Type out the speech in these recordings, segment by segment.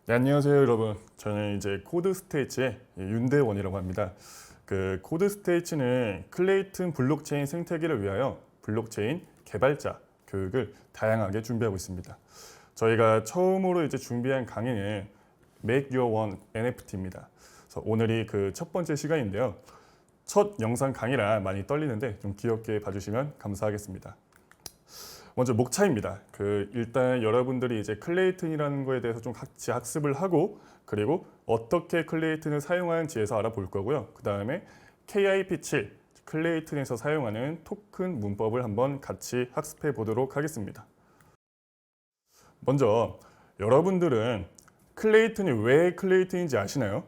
네, 안녕하세요, 여러분. 저는 이제 코드스테이츠의 윤대원이라고 합니다. 코드스테이츠는 클레이튼 블록체인 생태계를 위하여 블록체인 개발자 교육을 다양하게 준비하고 있습니다. 저희가 처음으로 이제 준비한 강의는 Make Your One NFT입니다. 그래서 오늘이 그 첫 번째 시간인데요. 첫 영상 강의라 많이 떨리는데 좀 귀엽게 봐주시면 감사하겠습니다. 먼저 목차입니다. 일단 여러분들이 이제 클레이튼이라는 거에 대해서 좀 같이 학습을 하고, 그리고 어떻게 클레이튼을 사용하는지에서 알아볼 거고요. 그 다음에 KIP7 클레이튼에서 사용하는 토큰 문법을 한번 같이 학습해 보도록 하겠습니다. 먼저 여러분들은 클레이튼이 왜 클레이튼인지 아시나요?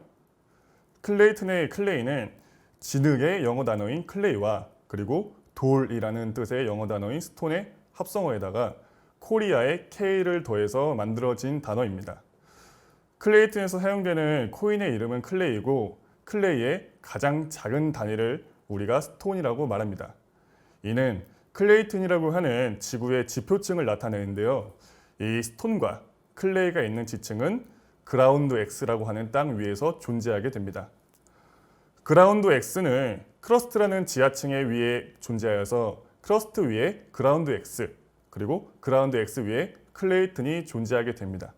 클레이튼의 클레이는 진흙의 영어 단어인 클레이와 그리고 돌이라는 뜻의 영어 단어인 스톤의 합성어에다가 코리아의 K를 더해서 만들어진 단어입니다. 클레이튼에서 사용되는 코인의 이름은 클레이고, 클레이의 가장 작은 단위를 우리가 스톤이라고 말합니다. 이는 클레이튼이라고 하는 지구의 지표층을 나타내는데요. 이 스톤과 클레이가 있는 지층은 그라운드 X라고 하는 땅 위에서 존재하게 됩니다. 그라운드 X는 크러스트라는 지하층의 위에 존재하여서 크러스트 위에 그라운드 X, 그리고 그라운드 X 위에 클레이튼이 존재하게 됩니다.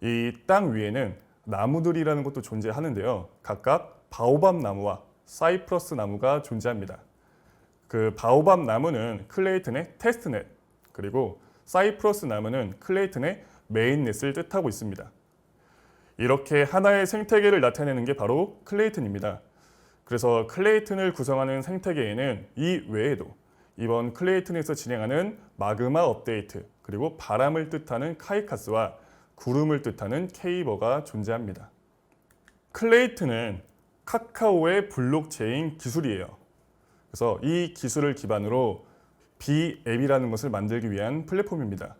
이 땅 위에는 나무들이라는 것도 존재하는데요. 각각 바오밥 나무와 사이프러스 나무가 존재합니다. 그 바오밥 나무는 클레이튼의 테스트넷, 그리고 사이프러스 나무는 클레이튼의 메인넷을 뜻하고 있습니다. 이렇게 하나의 생태계를 나타내는 게 바로 클레이튼입니다. 그래서 클레이튼을 구성하는 생태계에는 이 외에도 이번 클레이튼에서 진행하는 마그마 업데이트, 그리고 바람을 뜻하는 카이카스와 구름을 뜻하는 케이버가 존재합니다. 클레이튼은 카카오의 블록체인 기술이에요. 그래서 이 기술을 기반으로 비앱이라는 것을 만들기 위한 플랫폼입니다.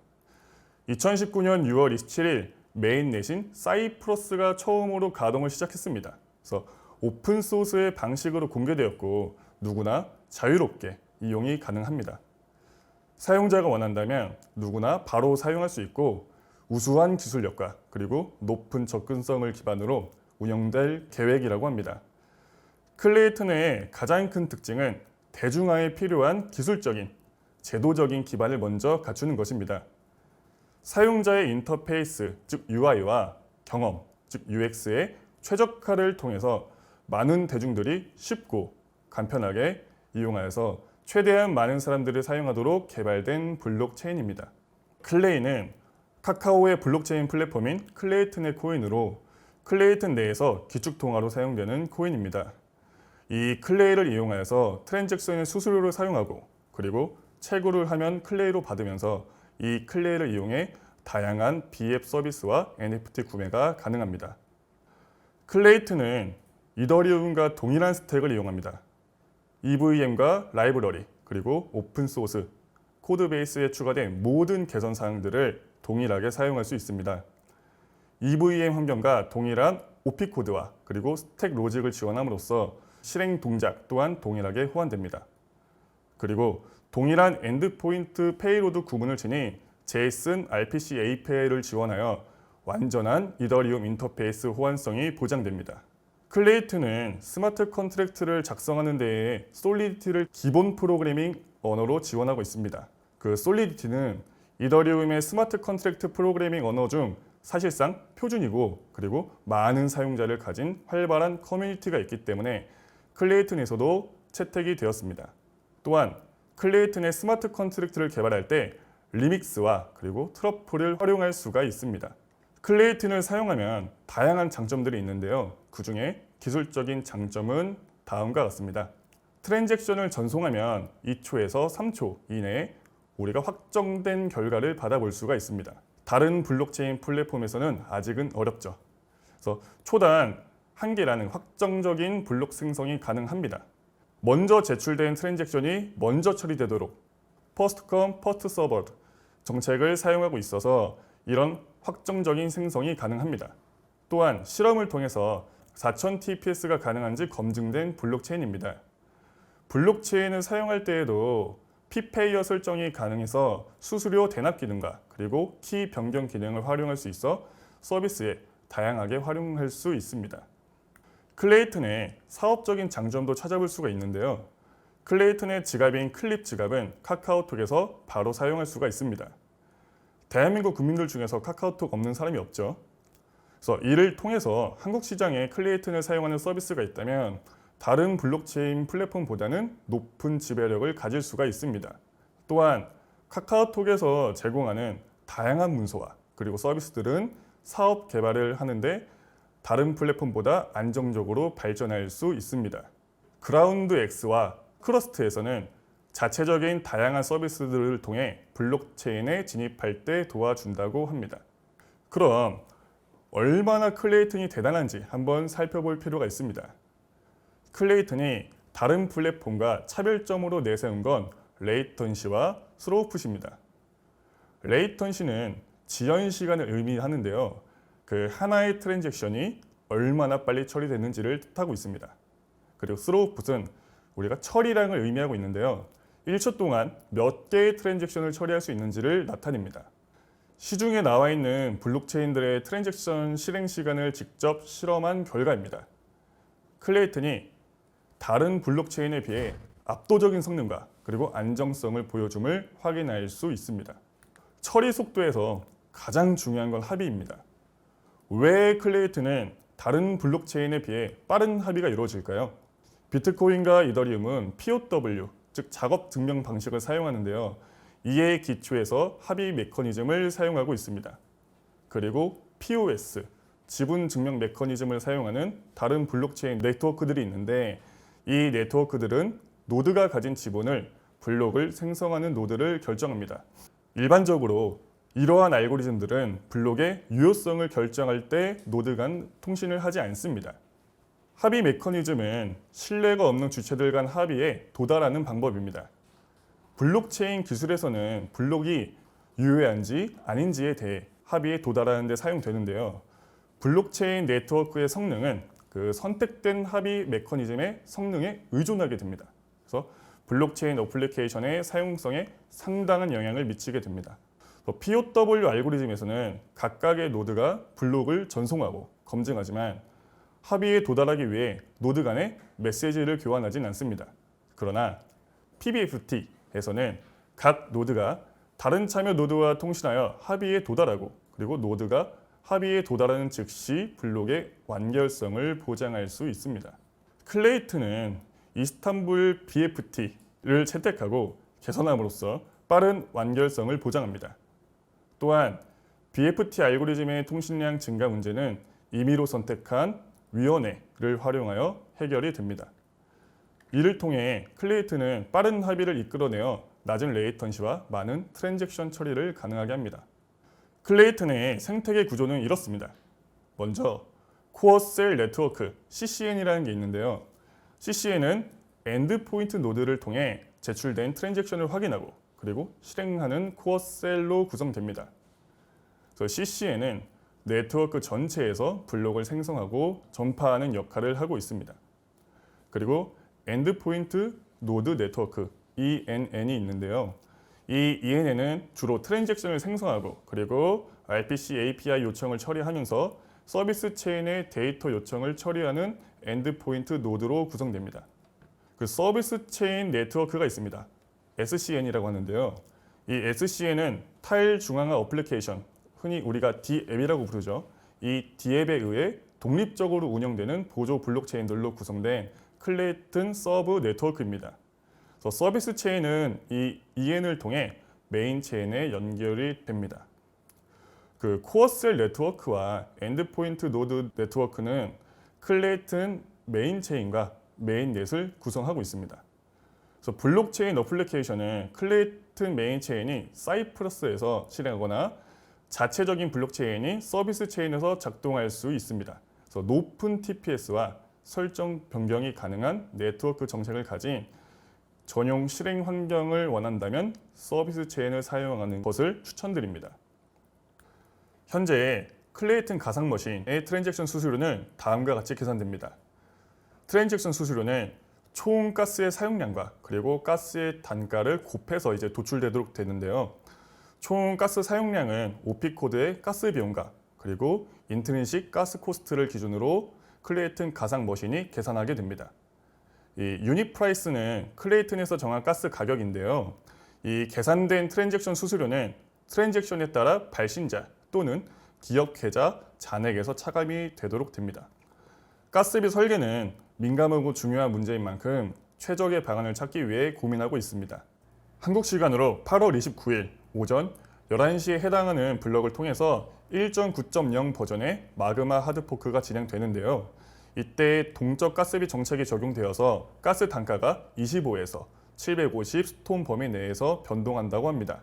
2019년 6월 27일 메인넷인 사이프러스가 처음으로 가동을 시작했습니다. 그래서 오픈소스의 방식으로 공개되었고 누구나 자유롭게 이용이 가능합니다. 사용자가 원한다면 누구나 바로 사용할 수 있고 우수한 기술력과 그리고 높은 접근성을 기반으로 운영될 계획이라고 합니다. 클레이튼의 가장 큰 특징은 대중화에 필요한 기술적인, 제도적인 기반을 먼저 갖추는 것입니다. 사용자의 인터페이스, 즉 UI와 경험, 즉 UX의 최적화를 통해서 많은 대중들이 쉽고 간편하게 이용하여서 최대한 많은 사람들이 사용하도록 개발된 블록체인입니다. 클레이는 카카오의 블록체인 플랫폼인 클레이튼의 코인으로 클레이튼 내에서 기축통화로 사용되는 코인입니다. 이 클레이를 이용하여서 트랜잭션의 수수료를 사용하고 그리고 채굴을 하면 클레이로 받으면서 이 클레이를 이용해 다양한 비앱 서비스와 NFT 구매가 가능합니다. 클레이튼은 이더리움과 동일한 스택을 이용합니다. EVM과 라이브러리, 그리고 오픈소스, 코드베이스에 추가된 모든 개선 사항들을 동일하게 사용할 수 있습니다. EVM 환경과 동일한 OP 코드와 그리고 스택 로직을 지원함으로써 실행 동작 또한 동일하게 호환됩니다. 그리고 동일한 엔드포인트 페이로드 구문을 지닌 JSON RPC API를 지원하여 완전한 이더리움 인터페이스 호환성이 보장됩니다. 클레이튼은 스마트 컨트랙트를 작성하는 데에 솔리디티를 기본 프로그래밍 언어로 지원하고 있습니다. 그 솔리디티는 이더리움의 스마트 컨트랙트 프로그래밍 언어 중 사실상 표준이고 그리고 많은 사용자를 가진 활발한 커뮤니티가 있기 때문에 클레이튼에서도 채택이 되었습니다. 또한 클레이튼의 스마트 컨트랙트를 개발할 때 리믹스와 그리고 트러플을 활용할 수가 있습니다. 클레이튼을 사용하면 다양한 장점들이 있는데요. 그 중에 기술적인 장점은 다음과 같습니다. 트랜잭션을 전송하면 2초에서 3초 이내에 우리가 확정된 결과를 받아볼 수가 있습니다. 다른 블록체인 플랫폼에서는 아직은 어렵죠. 그래서 초단 1개라는 확정적인 블록 생성이 가능합니다. 먼저 제출된 트랜잭션이 먼저 처리되도록 First Come, First Served 정책을 사용하고 있어서 이런 확정적인 생성이 가능합니다. 또한 실험을 통해서 4000 TPS가 가능한지 검증된 블록체인입니다. 블록체인을 사용할 때에도 피페이어 설정이 가능해서 수수료 대납 기능과 그리고 키 변경 기능을 활용할 수 있어 서비스에 다양하게 활용할 수 있습니다. 클레이튼의 사업적인 장점도 찾아볼 수가 있는데요. 클레이튼의 지갑인 클립 지갑은 카카오톡에서 바로 사용할 수가 있습니다. 대한민국 국민들 중에서 카카오톡 없는 사람이 없죠. 그래서 이를 통해서 한국 시장에 클레이튼을 사용하는 서비스가 있다면 다른 블록체인 플랫폼보다는 높은 지배력을 가질 수가 있습니다. 또한 카카오톡에서 제공하는 다양한 문서와 그리고 서비스들은 사업 개발을 하는데 다른 플랫폼보다 안정적으로 발전할 수 있습니다. 그라운드 X와 크러스트에서는 자체적인 다양한 서비스들을 통해 블록체인에 진입할 때 도와준다고 합니다. 그럼 얼마나 클레이튼이 대단한지 한번 살펴볼 필요가 있습니다. 클레이튼이 다른 플랫폼과 차별점으로 내세운 건 레이턴시와 스로우풋입니다. 레이턴시는 지연 시간을 의미하는데요. 그 하나의 트랜잭션이 얼마나 빨리 처리되는지를 뜻하고 있습니다. 그리고 스로우풋은 우리가 처리량을 의미하고 있는데요. 1초 동안 몇 개의 트랜잭션을 처리할 수 있는지를 나타냅니다. 시중에 나와 있는 블록체인들의 트랜잭션 실행 시간을 직접 실험한 결과입니다. 클레이튼이 다른 블록체인에 비해 압도적인 성능과 그리고 안정성을 보여줌을 확인할 수 있습니다. 처리 속도에서 가장 중요한 건 합의입니다. 왜 클레이튼은 다른 블록체인에 비해 빠른 합의가 이루어질까요? 비트코인과 이더리움은 POW, 즉 작업 증명 방식을 사용하는데요. 이에 기초해서 합의 메커니즘을 사용하고 있습니다. 그리고 POS, 지분 증명 메커니즘을 사용하는 다른 블록체인 네트워크들이 있는데 이 네트워크들은 노드가 가진 지분을 블록을 생성하는 노드를 결정합니다. 일반적으로 이러한 알고리즘들은 블록의 유효성을 결정할 때 노드 간 통신을 하지 않습니다. 합의 메커니즘은 신뢰가 없는 주체들 간 합의에 도달하는 방법입니다. 블록체인 기술에서는 블록이 유효한지 아닌지에 대해 합의에 도달하는 데 사용되는데요. 블록체인 네트워크의 성능은 그 선택된 합의 메커니즘의 성능에 의존하게 됩니다. 그래서 블록체인 어플리케이션의 사용성에 상당한 영향을 미치게 됩니다. POW 알고리즘에서는 각각의 노드가 블록을 전송하고 검증하지만 합의에 도달하기 위해 노드 간에 메시지를 교환하진 않습니다. 그러나 PBFT에서는 각 노드가 다른 참여 노드와 통신하여 합의에 도달하고 그리고 노드가 합의에 도달하는 즉시 블록의 완결성을 보장할 수 있습니다. 클레이튼은 이스탄불 BFT를 채택하고 개선함으로써 빠른 완결성을 보장합니다. 또한 BFT 알고리즘의 통신량 증가 문제는 임의로 선택한 위원회를 활용하여 해결이 됩니다. 이를 통해 클레이튼은 빠른 합의를 이끌어내어 낮은 레이턴시와 많은 트랜잭션 처리를 가능하게 합니다. 클레이튼의 생태계 구조는 이렇습니다. 먼저 코어 셀 네트워크 CCN이라는 게 있는데요. CCN은 엔드포인트 노드를 통해 제출된 트랜잭션을 확인하고 그리고 실행하는 코어 셀로 구성됩니다. 그래서 CCN은 네트워크 전체에서 블록을 생성하고 전파하는 역할을 하고 있습니다. 그리고 엔드포인트 노드 네트워크 ENN이 있는데요. 이 ENN은 주로 트랜잭션을 생성하고 그리고 RPC API 요청을 처리하면서 서비스 체인의 데이터 요청을 처리하는 엔드포인트 노드로 구성됩니다. 그 서비스 체인 네트워크가 있습니다. SCN이라고 하는데요. 이 SCN은 타일 중앙화 어플리케이션, 흔히 우리가 D앱이라고 부르죠. 이 D앱에 의해 독립적으로 운영되는 보조 블록체인들로 구성된 클레이튼 서브 네트워크입니다. 그래서 서비스 체인은 이 EN을 통해 메인 체인에 연결이 됩니다. 그 코어셀 네트워크와 엔드포인트 노드 네트워크는 클레이튼 메인 체인과 메인넷을 구성하고 있습니다. 그래서 블록체인 어플리케이션은 클레이튼 메인 체인이 사이프러스에서 실행하거나 자체적인 블록체인이 서비스 체인에서 작동할 수 있습니다. 그래서 높은 TPS와 설정 변경이 가능한 네트워크 정책을 가진 전용 실행 환경을 원한다면 서비스 체인을 사용하는 것을 추천드립니다. 현재 클레이튼 가상 머신의 트랜잭션 수수료는 다음과 같이 계산됩니다. 트랜잭션 수수료는 총 가스의 사용량과 그리고 가스의 단가를 곱해서 도출되도록 되는데요. 총 가스 사용량은 OP 코드의 가스 비용과 그리고 인트린식 가스 코스트를 기준으로 클레이튼 가상 머신이 계산하게 됩니다. 이 유닛 프라이스는 클레이튼에서 정한 가스 가격인데요. 이 계산된 트랜잭션 수수료는 트랜잭션에 따라 발신자 또는 기업 계좌 잔액에서 차감이 되도록 됩니다. 가스비 설계는 민감하고 중요한 문제인 만큼 최적의 방안을 찾기 위해 고민하고 있습니다. 한국 시간으로 8월 29일 오전 11시에 해당하는 블럭을 통해서 1.9.0 버전의 마그마 하드포크가 진행되는데요. 이때 동적 가스비 정책이 적용되어서 가스 단가가 25에서 750 스톤 범위 내에서 변동한다고 합니다.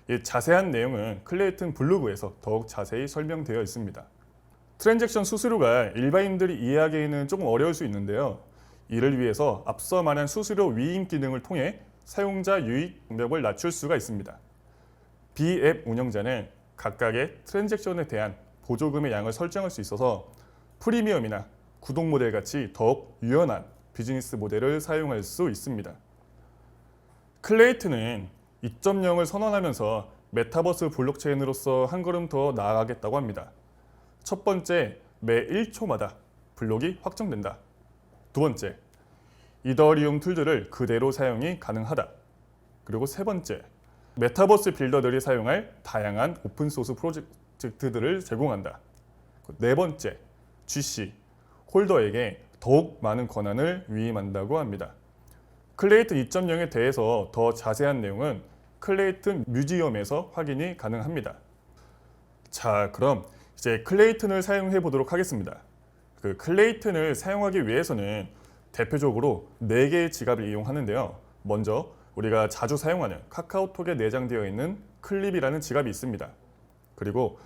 이 자세한 내용은 클레이튼 블로그에서 더욱 자세히 설명되어 있습니다. 트랜잭션 수수료가 일반인들이 이해하기에는 조금 어려울 수 있는데요. 이를 위해서 앞서 말한 수수료 위임 기능을 통해 사용자 유입 장벽을 낮출 수가 있습니다. B앱 운영자는 각각의 트랜잭션에 대한 보조금의 양을 설정할 수 있어서 프리미엄이나 구독 모델 같이 더욱 유연한 비즈니스 모델을 사용할 수 있습니다. 클레이튼은 2.0을 선언하면서 메타버스 블록체인으로서 한 걸음 더 나아가겠다고 합니다. 첫 번째, 매 1초마다 블록이 확정된다. 두 번째, 이더리움 툴들을 그대로 사용이 가능하다. 그리고 세 번째, 메타버스 빌더들이 사용할 다양한 오픈소스 프로젝트들을 제공한다. 네 번째, GC, 홀더에게 더욱 많은 권한을 위임한다고 합니다. 클레이튼 2.0에 대해서 더 자세한 내용은 클레이튼 뮤지엄에서 확인이 가능합니다. 자, 그럼 이제 클레이튼을 사용해 보도록 하겠습니다. 그 클레이튼을 사용하기 위해서는 대표적으로 4개의 지갑을 이용하는데요. 먼저 우리가 자주 사용하는 카카오톡에 내장되어 있는 클립이라는 지갑이 있습니다. 그리고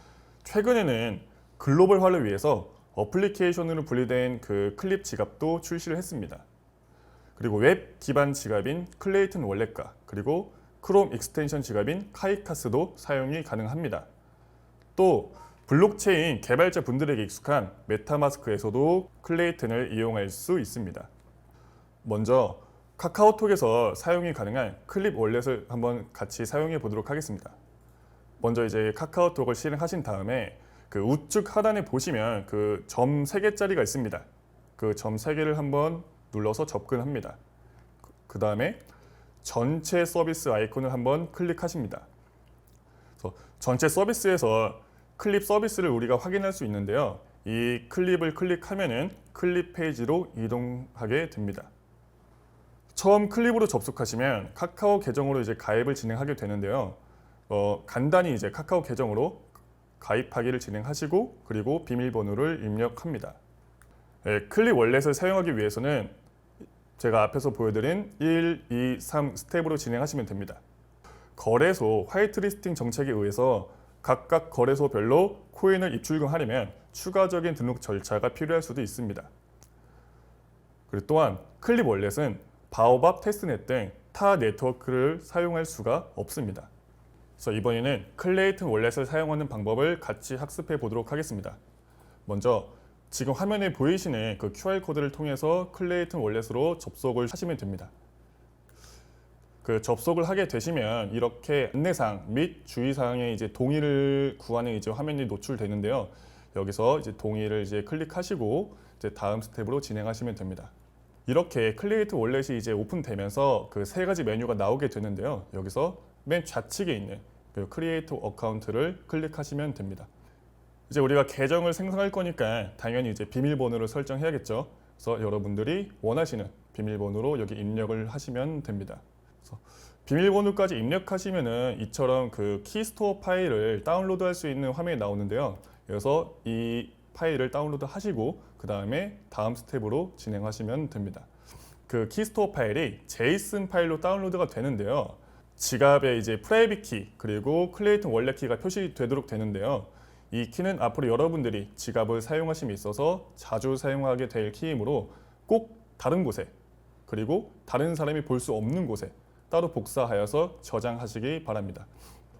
최근에는 글로벌화를 위해서 어플리케이션으로 분리된 그 클립 지갑도 출시를 했습니다. 그리고 웹 기반 지갑인 클레이튼 월렛과 그리고 크롬 익스텐션 지갑인 카이카스도 사용이 가능합니다. 또 블록체인 개발자 분들에게 익숙한 메타마스크에서도 클레이튼을 이용할 수 있습니다. 먼저 카카오톡에서 사용이 가능한 클립 월렛을 한번 같이 사용해 보도록 하겠습니다. 먼저 이제 카카오톡을 실행하신 다음에 그 우측 하단에 보시면 그 점 3개짜리가 있습니다. 그 점 3개를 한번 눌러서 접근합니다. 그 다음에 전체 서비스 아이콘을 한번 클릭하십니다. 그래서 전체 서비스에서 클립 서비스를 우리가 확인할 수 있는데요. 이 클립을 클릭하면은 클립 페이지로 이동하게 됩니다. 처음 클립으로 접속하시면 카카오 계정으로 이제 가입을 진행하게 되는데요. 간단히 이제 카카오 계정으로 가입하기를 진행하시고 그리고 비밀번호를 입력합니다. 클립 월렛을 사용하기 위해서는 제가 앞에서 보여드린 1, 2, 3 스텝으로 진행하시면 됩니다. 거래소 화이트리스팅 정책에 의해서 각각 거래소별로 코인을 입출금하려면 추가적인 등록 절차가 필요할 수도 있습니다. 그리고 또한 클립 월렛은 바오밥, 테스트넷 등 타 네트워크를 사용할 수가 없습니다. 그래서 이번에는 클레이튼 월렛을 사용하는 방법을 같이 학습해 보도록 하겠습니다. 먼저 지금 화면에 보이시는 그 QR코드를 통해서 클레이튼 월렛으로 접속을 하시면 됩니다. 그 접속을 하게 되시면 이렇게 안내사항 및 주의사항에 이제 동의를 구하는 이제 화면이 노출되는데요. 여기서 이제 동의를 이제 클릭하시고 이제 다음 스텝으로 진행하시면 됩니다. 이렇게 클레이튼 월렛이 이제 오픈되면서 그 3가지 메뉴가 나오게 되는데요. 여기서 맨 좌측에 있는 그 크리에이트 어카운트를 클릭하시면 됩니다. 이제 우리가 계정을 생성할 거니까 당연히 이제 비밀번호를 설정해야겠죠. 그래서 여러분들이 원하시는 비밀번호로 여기 입력을 하시면 됩니다. 그래서 비밀번호까지 입력하시면은 이처럼 그 키스토어 파일을 다운로드할 수 있는 화면이 나오는데요. 그래서 이 파일을 다운로드 하시고 그 다음에 다음 스텝으로 진행하시면 됩니다. 그 키스토어 파일이 JSON 파일로 다운로드가 되는데요. 지갑에 이제 프라이빗 키 그리고 클레이튼 월렛 키가 표시되도록 되는데요. 이 키는 앞으로 여러분들이 지갑을 사용하심에 있어서 자주 사용하게 될 키이므로 꼭 다른 곳에 그리고 다른 사람이 볼 수 없는 곳에 따로 복사하여서 저장하시기 바랍니다.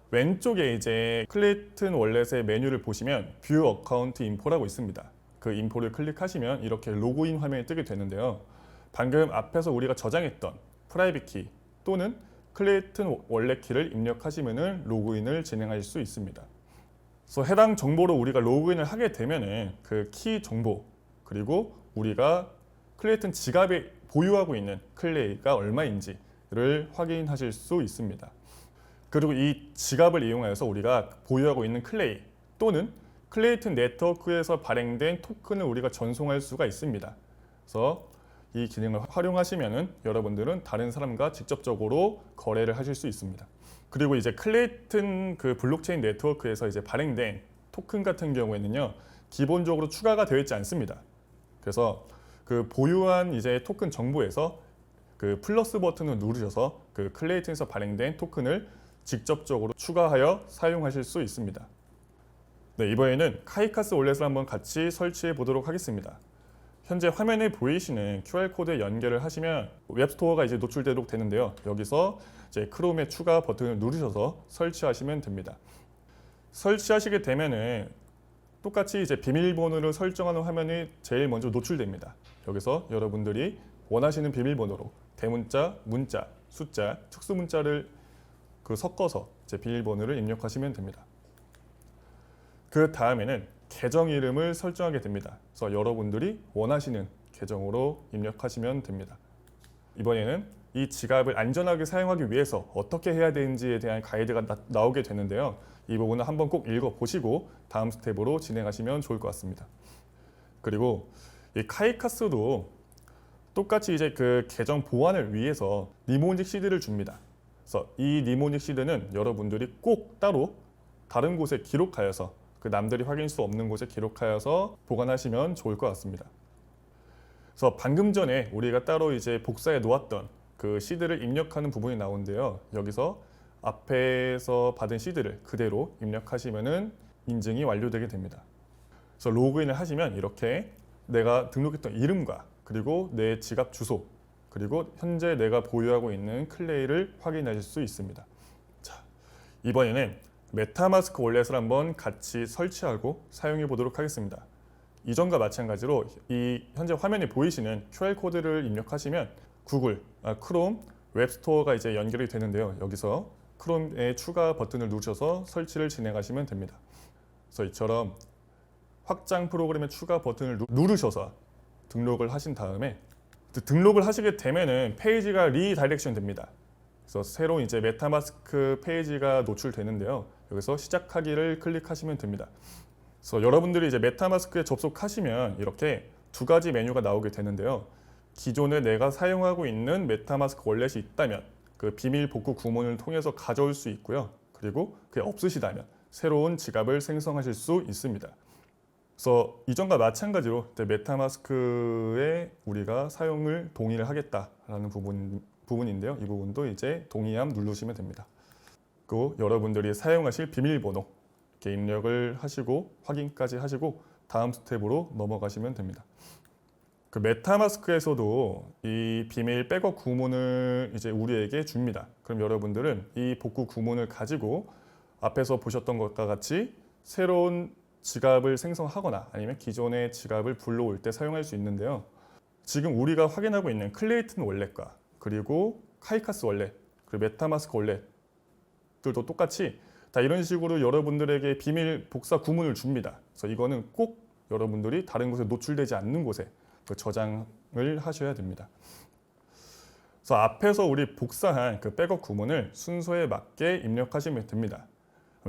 왼쪽에 이제 클레이튼 월렛의 메뉴를 보시면 뷰 어카운트 인포라고 있습니다. 그 인포를 클릭하시면 이렇게 로그인 화면이 뜨게 되는데요. 방금 앞에서 우리가 저장했던 프라이빗 키 또는 클레이튼 월렛 키를 입력하시면 로그인을 진행하실 수 있습니다. 그래서 해당 정보로 우리가 로그인을 하게 되면은 그 키 정보 그리고 우리가 클레이튼 지갑에 보유하고 있는 클레이가 얼마인지를 확인하실 수 있습니다. 그리고 이 지갑을 이용하여서 우리가 보유하고 있는 클레이 또는 클레이튼 네트워크에서 발행된 토큰을 우리가 전송할 수가 있습니다. 그래서 이 기능을 활용하시면은 여러분들은 다른 사람과 직접적으로 거래를 하실 수 있습니다. 그리고 이제 클레이튼 그 블록체인 네트워크에서 이제 발행된 토큰 같은 경우에는요, 기본적으로 추가가 되어 있지 않습니다. 그래서 그 보유한 이제 토큰 정보에서 그 플러스 버튼을 누르셔서 그 클레이튼에서 발행된 토큰을 직접적으로 추가하여 사용하실 수 있습니다. 네, 이번에는 카이카스 월렛을 한번 같이 설치해 보도록 하겠습니다. 현재 화면에 보이시는 QR코드에 연결을 하시면 웹스토어가 이제 노출되도록 되는데요. 여기서 이제 크롬의 추가 버튼을 누르셔서 설치하시면 됩니다. 설치하시게 되면은 똑같이 이제 비밀번호를 설정하는 화면이 제일 먼저 노출됩니다. 여기서 여러분들이 원하시는 비밀번호로 대문자, 문자, 숫자, 특수문자를 섞어서 이제 비밀번호를 입력하시면 됩니다. 그 다음에는 계정 이름을 설정하게 됩니다. 그래서 여러분들이 원하시는 계정으로 입력하시면 됩니다. 이번에는 이 지갑을 안전하게 사용하기 위해서 어떻게 해야 되는지에 대한 가이드가 나오게 되는데요. 이 부분은 한번 꼭 읽어보시고 다음 스텝으로 진행하시면 좋을 것 같습니다. 그리고 이 카이카스도 똑같이 이제 그 계정 보안을 위해서 니모닉 시드를 줍니다. 그래서 이 니모닉 시드는 여러분들이 꼭 따로 다른 곳에 기록하여서 그 남들이 확인할 수 없는 곳에 기록하여서 보관하시면 좋을 것 같습니다. 그래서 방금 전에 우리가 따로 이제 복사해 놓았던 그 시드를 입력하는 부분이 나오는데요. 여기서 앞에서 받은 시드를 그대로 입력하시면은 인증이 완료되게 됩니다. 그래서 로그인을 하시면 이렇게 내가 등록했던 이름과 그리고 내 지갑 주소 그리고 현재 내가 보유하고 있는 클레이를 확인하실 수 있습니다. 자, 이번에는 메타마스크 월렛을 한번 같이 설치하고 사용해 보도록 하겠습니다. 이전과 마찬가지로 이 현재 화면에 보이시는 QR코드를 입력하시면 구글, 크롬 웹스토어가 이제 연결이 되는데요. 여기서 크롬의 추가 버튼을 누르셔서 설치를 진행하시면 됩니다. 그래서 이처럼 확장 프로그램의 추가 버튼을 누르셔서 등록을 하신 다음에 등록을 하시게 되면은 페이지가 리다이렉션 됩니다. 그래서 새로운 이제 메타마스크 페이지가 노출되는데요. 여기서 시작하기를 클릭하시면 됩니다. 그래서 여러분들이 이제 메타마스크에 접속하시면 이렇게 두 가지 메뉴가 나오게 되는데요. 기존에 내가 사용하고 있는 메타마스크 월렛이 있다면 그 비밀 복구 구문을 통해서 가져올 수 있고요. 그리고 그게 없으시다면 새로운 지갑을 생성하실 수 있습니다. 그래서 이전과 마찬가지로 메타마스크에 우리가 사용을 동의를 하겠다라는 부분인데요. 이 부분도 이제 동의함 누르시면 됩니다. 그리고 여러분들이 사용하실 비밀번호 이렇게 입력을 하시고 확인까지 하시고 다음 스텝으로 넘어가시면 됩니다. 그 메타마스크에서도 이 비밀 백업 구문을 이제 우리에게 줍니다. 그럼 여러분들은 이 복구 구문을 가지고 앞에서 보셨던 것과 같이 새로운 지갑을 생성하거나 아니면 기존의 지갑을 불러올 때 사용할 수 있는데요. 지금 우리가 확인하고 있는 클레이튼 월렛과 그리고 카이카스 월렛, 그리고 메타마스크 월렛들도 똑같이 다 이런 식으로 여러분들에게 비밀 복사 구문을 줍니다. 그래서 이거는 꼭 여러분들이 다른 곳에 노출되지 않는 곳에 저장을 하셔야 됩니다. 그래서 앞에서 우리 복사한 그 백업 구문을 순서에 맞게 입력하시면 됩니다.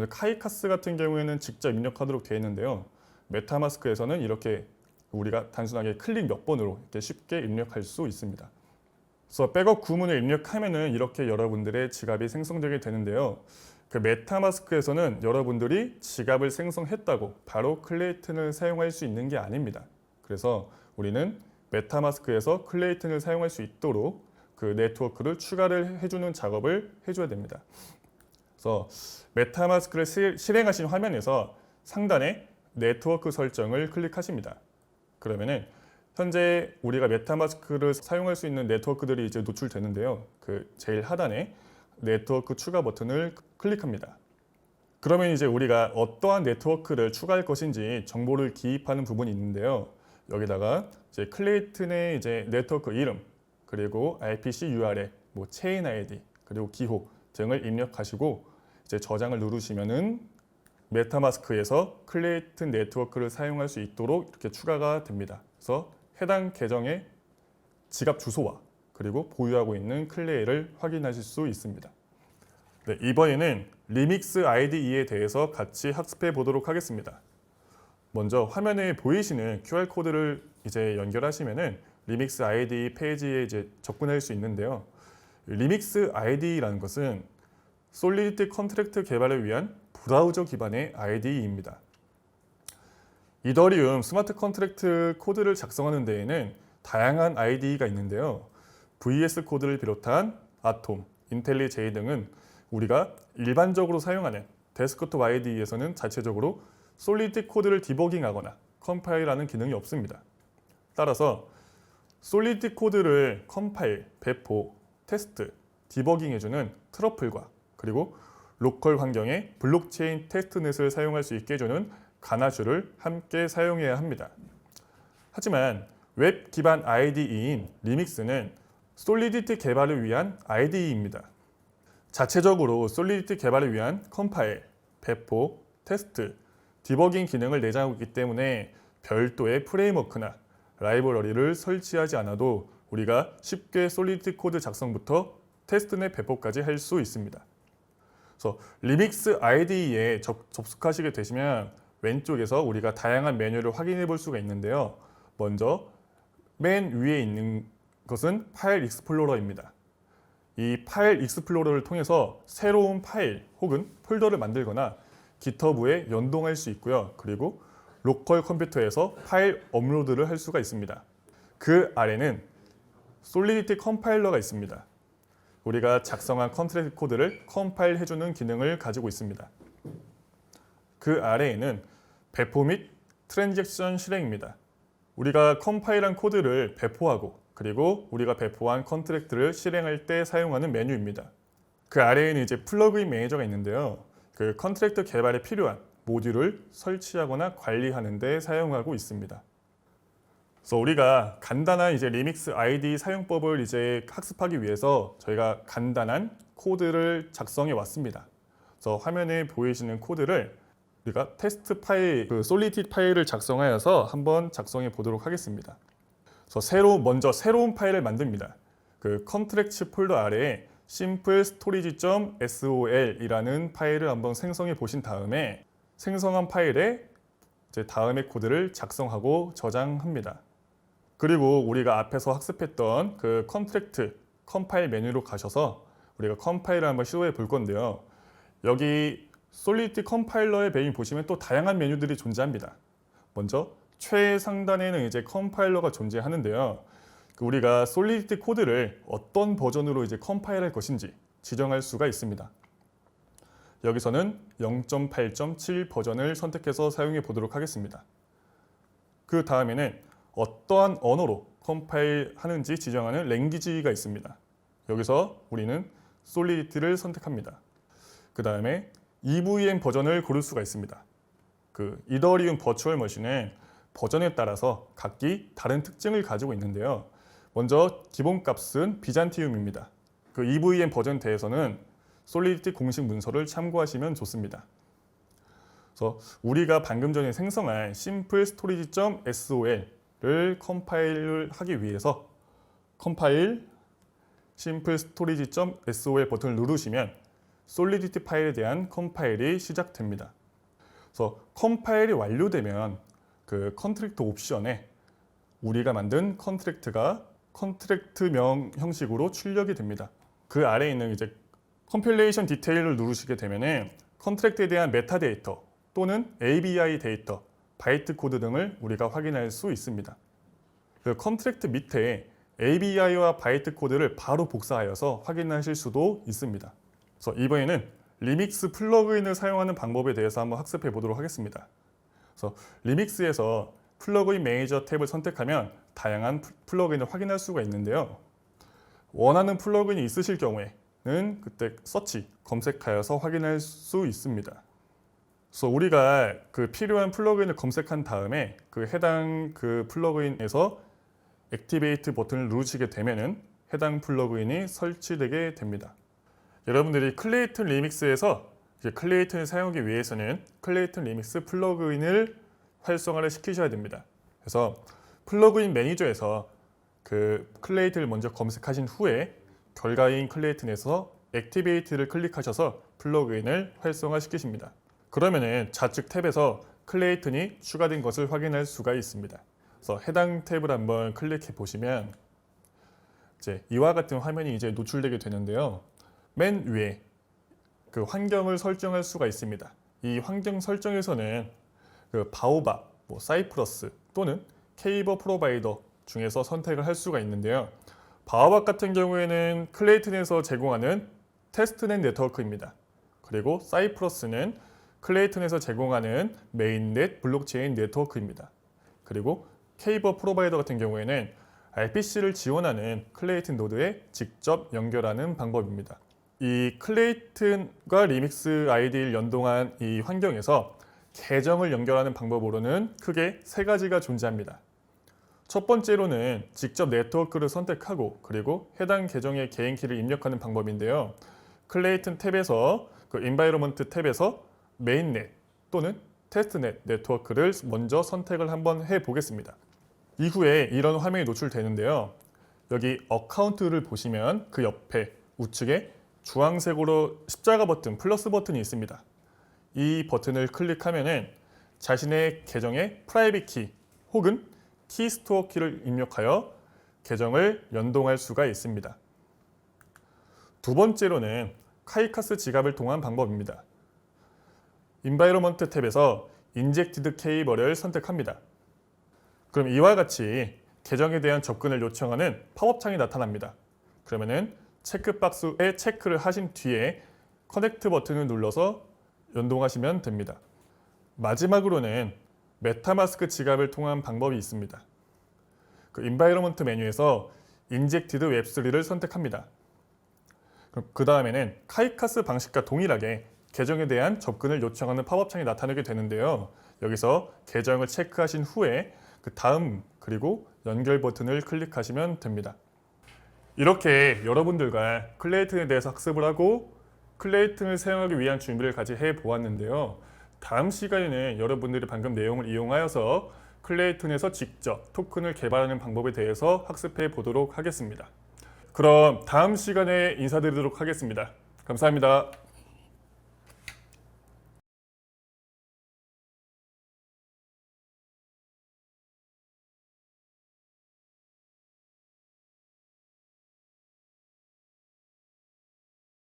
카이카스 같은 경우에는 직접 입력하도록 되어 있는데요. 메타마스크에서는 이렇게 우리가 단순하게 클릭 몇 번으로 이렇게 쉽게 입력할 수 있습니다. 그래서 백업 구문을 입력하면은 이렇게 여러분들의 지갑이 생성되게 되는데요. 그 메타마스크에서는 여러분들이 지갑을 생성했다고 바로 클레이튼을 사용할 수 있는 게 아닙니다. 그래서 우리는 메타마스크에서 클레이튼을 사용할 수 있도록 그 네트워크를 추가를 해주는 작업을 해줘야 됩니다. 그래서 메타마스크를 실행하신 화면에서 상단에 네트워크 설정을 클릭하십니다. 그러면은 현재 우리가 메타마스크를 사용할 수 있는 네트워크들이 이제 노출되는데요. 그 제일 하단에 네트워크 추가 버튼을 클릭합니다. 그러면 이제 우리가 어떠한 네트워크를 추가할 것인지 정보를 기입하는 부분이 있는데요. 여기다가 이제 클레이튼의 이제 네트워크 이름, 그리고 RPC URL, 체인 ID, 그리고 기호 등을 입력하시고 이제 저장을 누르시면은 메타마스크에서 클레이튼 네트워크를 사용할 수 있도록 이렇게 추가가 됩니다. 그래서 해당 계정의 지갑 주소와 그리고 보유하고 있는 클레이를 확인하실 수 있습니다. 네, 이번에는 리믹스 IDE에 대해서 같이 학습해 보도록 하겠습니다. 먼저 화면에 보이시는 QR코드를 이제 연결하시면은 리믹스 IDE 페이지에 이제 접근할 수 있는데요. 리믹스 IDE라는 것은 솔리디티 컨트랙트 개발을 위한 브라우저 기반의 IDE입니다. 이더리움 스마트 컨트랙트 코드를 작성하는 데에는 다양한 IDE가 있는데요. VS 코드를 비롯한 아톰, 인텔리제이 등은 우리가 일반적으로 사용하는 데스크톱 IDE에서는 자체적으로 솔리디티 코드를 디버깅하거나 컴파일하는 기능이 없습니다. 따라서 솔리디티 코드를 컴파일, 배포, 테스트, 디버깅해주는 트러플과 그리고 로컬 환경에 블록체인 테스트넷을 사용할 수 있게 해주는 가나슈를 함께 사용해야 합니다. 하지만 웹 기반 IDE인 리믹스는 솔리디티 개발을 위한 IDE입니다. 자체적으로 솔리디티 개발을 위한 컴파일, 배포, 테스트, 디버깅 기능을 내장하고 있기 때문에 별도의 프레임워크나 라이브러리를 설치하지 않아도 우리가 쉽게 솔리디티 코드 작성부터 테스트넷 배포까지 할 수 있습니다. 그래서 리믹스 IDE에 접속하시게 되시면 왼쪽에서 우리가 다양한 메뉴를 확인해 볼 수가 있는데요. 먼저 맨 위에 있는 것은 파일 익스플로러입니다. 이 파일 익스플로러를 통해서 새로운 파일 혹은 폴더를 만들거나 GitHub에 연동할 수 있고요. 그리고 로컬 컴퓨터에서 파일 업로드를 할 수가 있습니다. 그 아래는 솔리디티 컴파일러가 있습니다. 우리가 작성한 컨트랙트 코드를 컴파일 해주는 기능을 가지고 있습니다. 그 아래에는 배포 및 트랜잭션 실행입니다. 우리가 컴파일한 코드를 배포하고 그리고 우리가 배포한 컨트랙트를 실행할 때 사용하는 메뉴입니다. 그 아래에는 이제 플러그인 매니저가 있는데요. 그 컨트랙트 개발에 필요한 모듈을 설치하거나 관리하는 데 사용하고 있습니다. 그래서 우리가 간단한 이제 리믹스 IDE 사용법을 이제 학습하기 위해서 저희가 간단한 코드를 작성해 왔습니다. 그래서 화면에 보이시는 코드를 우리가 테스트 파일, 그 솔리디티 파일을 작성하여서 한번 작성해 보도록 하겠습니다. 그래서 먼저 새로운 파일을 만듭니다. 그 컨트랙트 폴더 아래에 simplestorage.sol이라는 파일을 한번 생성해 보신 다음에 생성한 파일에 이제 다음의 코드를 작성하고 저장합니다. 그리고 우리가 앞에서 학습했던 그 컨트랙트 컴파일 메뉴로 가셔서 우리가 컴파일을 한번 시도해 볼 건데요. 여기 솔리디티 컴파일러의 메뉴 보시면 또 다양한 메뉴들이 존재합니다. 먼저 최상단에는 이제 컴파일러가 존재하는데요. 우리가 솔리디티 코드를 어떤 버전으로 이제 컴파일할 것인지 지정할 수가 있습니다. 여기서는 0.8.7 버전을 선택해서 사용해 보도록 하겠습니다. 그 다음에는 어떠한 언어로 컴파일하는지 지정하는 랭귀지가 있습니다. 여기서 우리는 솔리디티를 선택합니다. 그 다음에 EVM 버전을 고를 수가 있습니다. 그 이더리움 버추얼 머신은 버전에 따라서 각기 다른 특징을 가지고 있는데요. 먼저 기본값은 비잔티움입니다. 그 EVM 버전 대해서는 솔리디티 공식 문서를 참고하시면 좋습니다. 그래서 우리가 방금 전에 생성한 simplestorage.sol을 컴파일을 하기 위해서 컴파일 simplestorage.sol 버튼을 누르시면 솔리디티 파일에 대한 컴파일이 시작됩니다. 그래서 컴파일이 완료되면 그 컨트랙트 옵션에 우리가 만든 컨트랙트가 컨트랙트명 형식으로 출력이 됩니다. 그 아래에 있는 이제 컴필레이션 디테일을 누르시게 되면은 컨트랙트에 대한 메타데이터 또는 ABI 데이터, 바이트 코드 등을 우리가 확인할 수 있습니다. 그 컨트랙트 밑에 ABI와 바이트 코드를 바로 복사하여서 확인하실 수도 있습니다. 그래서 이번에는 리믹스 플러그인을 사용하는 방법에 대해서 한번 학습해 보도록 하겠습니다. 그래서 리믹스에서 플러그인 매니저 탭을 선택하면 다양한 플러그인을 확인할 수가 있는데요. 원하는 플러그인이 있으실 경우에는 그때 서치, 검색하여서 확인할 수 있습니다. 그래서 우리가 그 필요한 플러그인을 검색한 다음에 그 해당 그 플러그인에서 액티베이트 버튼을 누르시게 되면은 해당 플러그인이 설치되게 됩니다. 여러분들이 클레이튼 리믹스에서 클레이튼을 사용하기 위해서는 클레이튼 리믹스 플러그인을 활성화를 시키셔야 됩니다. 그래서 플러그인 매니저에서 그 클레이튼을 먼저 검색하신 후에 결과인 클레이튼에서 액티베이트를 클릭하셔서 플러그인을 활성화 시키십니다. 그러면은 좌측 탭에서 클레이튼이 추가된 것을 확인할 수가 있습니다. 그래서 해당 탭을 한번 클릭해 보시면 이제 이와 같은 화면이 이제 노출되게 되는데요. 맨 위에 그 환경을 설정할 수가 있습니다. 이 환경 설정에서는 그 바오밥, 사이프러스 또는 케이버 프로바이더 중에서 선택을 할 수가 있는데요. 바오밥 같은 경우에는 클레이튼에서 제공하는 테스트넷 네트워크입니다. 그리고 사이프러스는 클레이튼에서 제공하는 메인넷 블록체인 네트워크입니다. 그리고 케이버 프로바이더 같은 경우에는 RPC를 지원하는 클레이튼 노드에 직접 연결하는 방법입니다. 이 클레이튼과 리믹스 아이디를 연동한 이 환경에서 계정을 연결하는 방법으로는 크게 세 가지가 존재합니다. 첫 번째로는 직접 네트워크를 선택하고 그리고 해당 계정의 개인키를 입력하는 방법인데요. 클레이튼 탭에서 그 인바이러먼트 탭에서 메인넷 또는 테스트넷 네트워크를 먼저 선택을 한번 해 보겠습니다. 이후에 이런 화면이 노출되는데요. 여기 어카운트를 보시면 그 옆에 우측에 주황색으로 십자가 버튼, 플러스 버튼이 있습니다. 이 버튼을 클릭하면은 자신의 계정의 프라이빗 키 혹은 키스토어 키를 입력하여 계정을 연동할 수가 있습니다. 두 번째로는 카이카스 지갑을 통한 방법입니다. 인바이러먼트 탭에서 인젝티드 케이버를 선택합니다. 그럼 이와 같이 계정에 대한 접근을 요청하는 팝업 창이 나타납니다. 그러면은 체크박스에 체크를 하신 뒤에 커넥트 버튼을 눌러서 연동하시면 됩니다. 마지막으로는 메타마스크 지갑을 통한 방법이 있습니다. 그 인바이러먼트 메뉴에서 인젝티드 웹3를 선택합니다. 그 다음에는 카이카스 방식과 동일하게 계정에 대한 접근을 요청하는 팝업 창이 나타나게 되는데요. 여기서 계정을 체크하신 후에 그 다음 그리고 연결 버튼을 클릭하시면 됩니다. 이렇게 여러분들과 클레이튼에 대해서 학습을 하고 클레이튼을 사용하기 위한 준비를 같이 해보았는데요. 다음 시간에는 여러분들이 방금 내용을 이용하여서 클레이튼에서 직접 토큰을 개발하는 방법에 대해서 학습해 보도록 하겠습니다. 그럼 다음 시간에 인사드리도록 하겠습니다. 감사합니다.